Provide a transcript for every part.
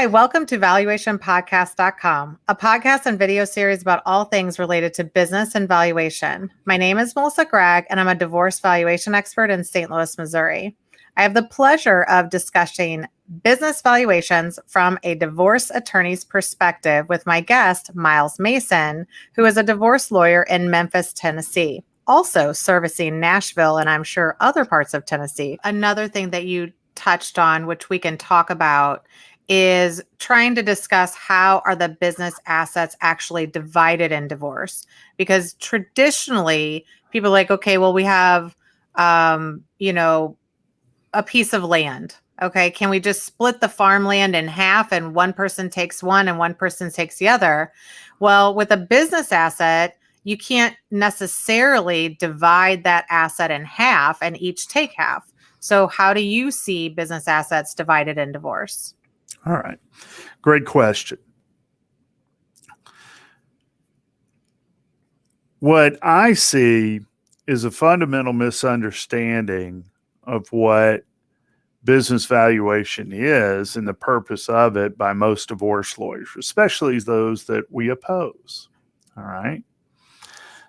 Hi, welcome to valuationpodcast.com, a podcast and video series about all things related to business and valuation. My name is Melissa Gragg, and I'm a divorce valuation expert in St. Louis, Missouri. I have the pleasure of discussing business valuations from a divorce attorney's perspective with my guest, Miles Mason, who is a divorce lawyer in Memphis, Tennessee, also servicing Nashville and I'm sure other parts of Tennessee. Another thing that you touched on, which we can talk about, is trying to discuss how are the business assets actually divided in divorce. Because traditionally, people are like, okay, well, we have, a piece of land. Okay, can we just split the farmland in half and one person takes one and one person takes the other? Well, with a business asset, you can't necessarily divide that asset in half and each take half. So how do you see business assets divided in divorce? All right. Great question. What I see is a fundamental misunderstanding of what business valuation is and the purpose of it by most divorce lawyers, especially those that we oppose. All right.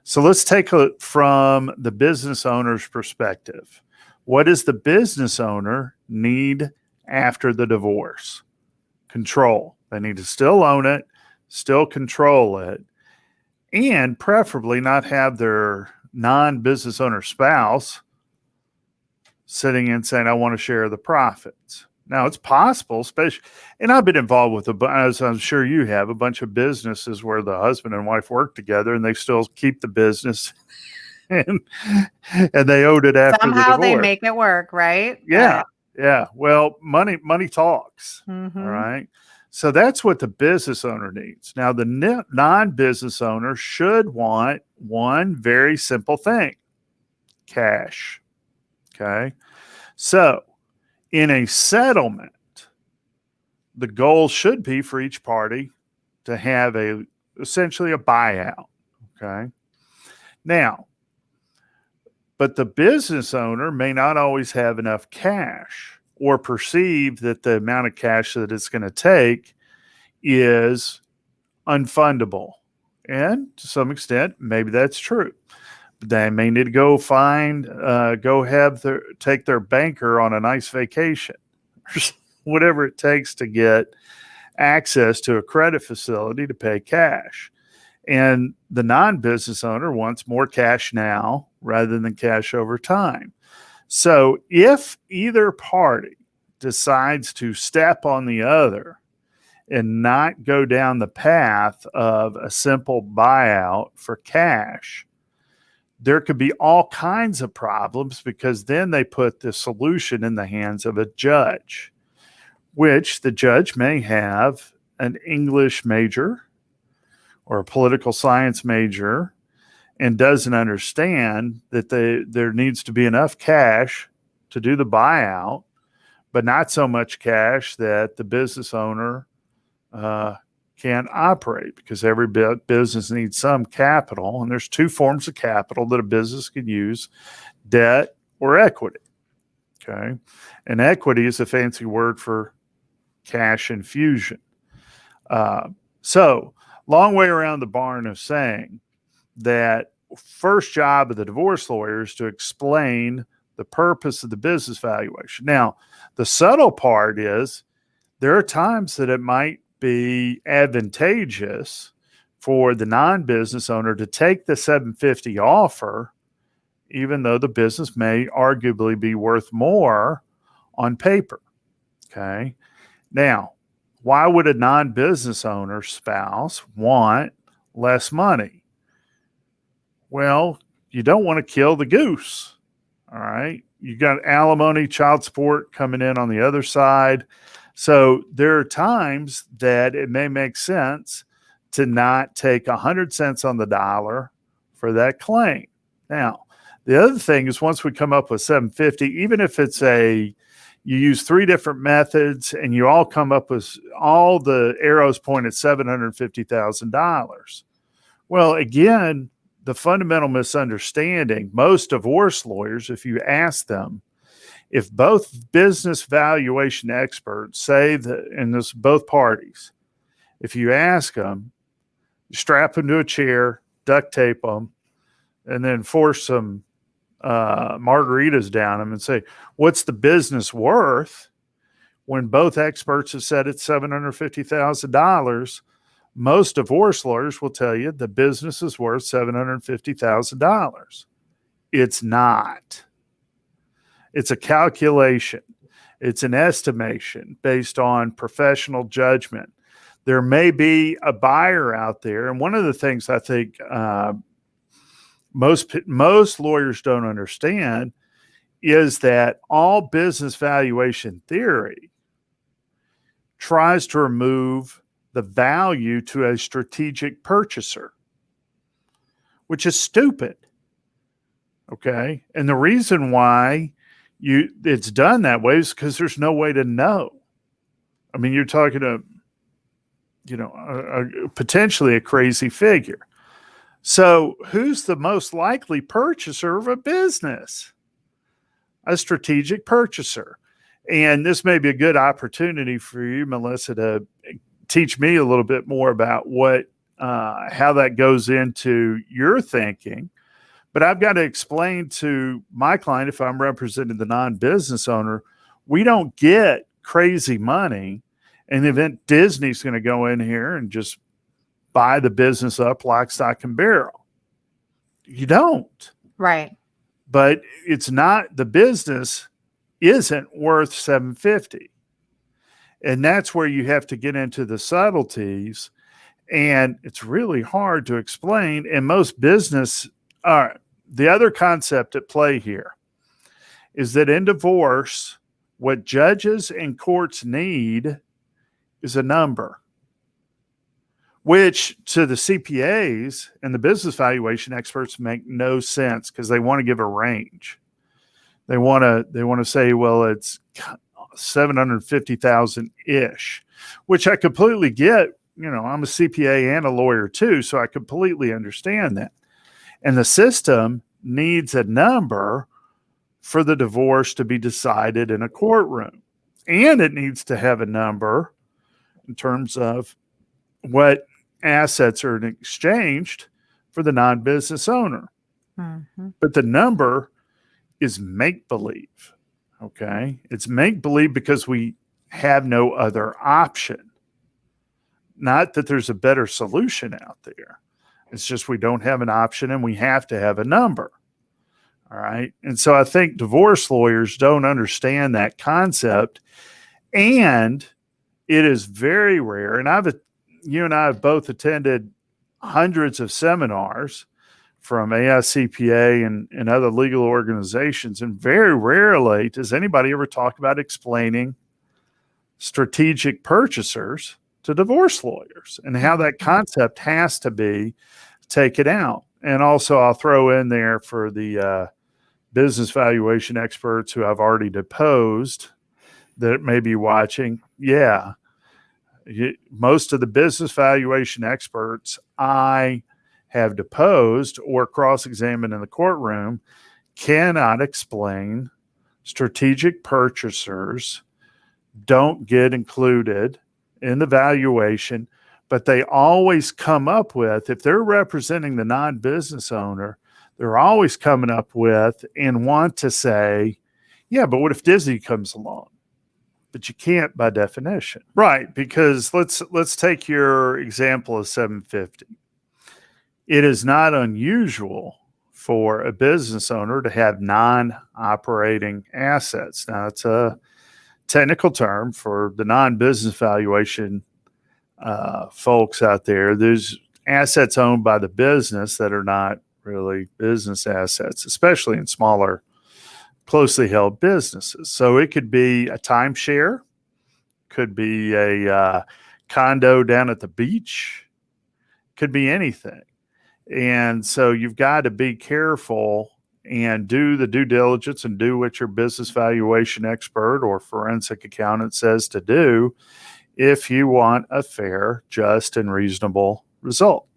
So let's take it from the business owner's perspective. What does the business owner need after the divorce? Control. They need to still own it, still control it, and preferably not have their non-business owner spouse sitting and saying, I want to share the profits. Now, it's possible, especially, and I've been involved with, as I'm sure you have, a bunch of businesses where the husband and wife work together and they still keep the business and they owed it after the divorce. Somehow they make it work, right? Yeah. Yeah. Well, money talks. Mm-hmm. All right. So that's what the business owner needs. Now, the non-business owner should want one very simple thing: cash. Okay. So in a settlement, the goal should be for each party to have essentially a buyout. Okay. Now, but the business owner may not always have enough cash or perceive that the amount of cash that it's going to take is unfundable. And to some extent, maybe that's true. They may need to go take their banker on a nice vacation, whatever it takes to get access to a credit facility to pay cash. And the non-business owner wants more cash now rather than cash over time. So if either party decides to step on the other and not go down the path of a simple buyout for cash, there could be all kinds of problems, because then they put the solution in the hands of a judge, which the judge may have an English major or a political science major and doesn't understand that there needs to be enough cash to do the buyout, but not so much cash that the business owner can't operate, because every business needs some capital. And there's two forms of capital that a business can use: debt or equity. Okay. And equity is a fancy word for cash infusion. So long way around the barn of saying that first job of the divorce lawyer is to explain the purpose of the business valuation. Now, the subtle part is there are times that it might be advantageous for the non-business owner to take the $750 offer, even though the business may arguably be worth more on paper. Okay. Now, why would a non-business owner spouse want less money? Well, you don't want to kill the goose. All right. You got alimony, child support coming in on the other side. So there are times that it may make sense to not take 100 cents on the dollar for that claim. Now, the other thing is, once we come up with 750, even if it's you use three different methods and you all come up with all the arrows point at $750,000. Well, again, the fundamental misunderstanding, most divorce lawyers, if you ask them, If both business valuation experts say that, and this both parties, if you ask them, strap them to a chair, duct tape them, and then force some margaritas down them and say, what's the business worth? When both experts have said it's $750,000, most divorce lawyers will tell you the business is worth $750,000. It's not. It's a calculation. It's an estimation based on professional judgment. There may be a buyer out there. And one of the things I think most lawyers don't understand is that all business valuation theory tries to remove the value to a strategic purchaser, which is stupid. Okay. And the reason why it's done that way is because there's no way to know. I mean, you're talking to, potentially a crazy figure. So who's the most likely purchaser of a business? A strategic purchaser. And this may be a good opportunity for you, Melissa, to teach me a little bit more about how that goes into your thinking. But I've got to explain to my client, if I'm representing the non-business owner, we don't get crazy money in the event Disney's going to go in here and just buy the business up lock, stock, and barrel. You don't. Right. But it's not, the business isn't worth $750. And that's where you have to get into the subtleties. And it's really hard to explain. And most business, the other concept at play here is that in divorce, what judges and courts need is a number, which to the CPAs and the business valuation experts make no sense because they want to give a range. They want to say, well, it's 750,000 ish, which I completely get. I'm a CPA and a lawyer too, so I completely understand that. And the system needs a number for the divorce to be decided in a courtroom. And it needs to have a number in terms of what assets are exchanged for the non-business owner. Mm-hmm. But the number is make-believe, okay? It's make-believe because we have no other option. Not that there's a better solution out there. It's just we don't have an option and we have to have a number, all right? And so I think divorce lawyers don't understand that concept, and it is very rare. And you and I have both attended hundreds of seminars from AICPA and other legal organizations, and very rarely does anybody ever talk about explaining strategic purchasers to divorce lawyers and how that concept has to be taken out. And also I'll throw in there for the business valuation experts who I've already deposed that may be watching. Yeah. Most of the business valuation experts I have deposed or cross-examined in the courtroom cannot explain strategic purchasers don't get included in the valuation, but they always come up with, if they're representing the non-business owner, they're always coming up with and want to say, yeah, but what if Disney comes along? But you can't by definition. Right, because let's take your example of 750. It is not unusual for a business owner to have non-operating assets. Now, it's a technical term for the non-business valuation folks out there. There's assets owned by the business that are not really business assets, especially in smaller, closely held businesses. So it could be a timeshare, could be a condo down at the beach, could be anything. And so you've got to be careful and do the due diligence and do what your business valuation expert or forensic accountant says to do if you want a fair, just, and reasonable result.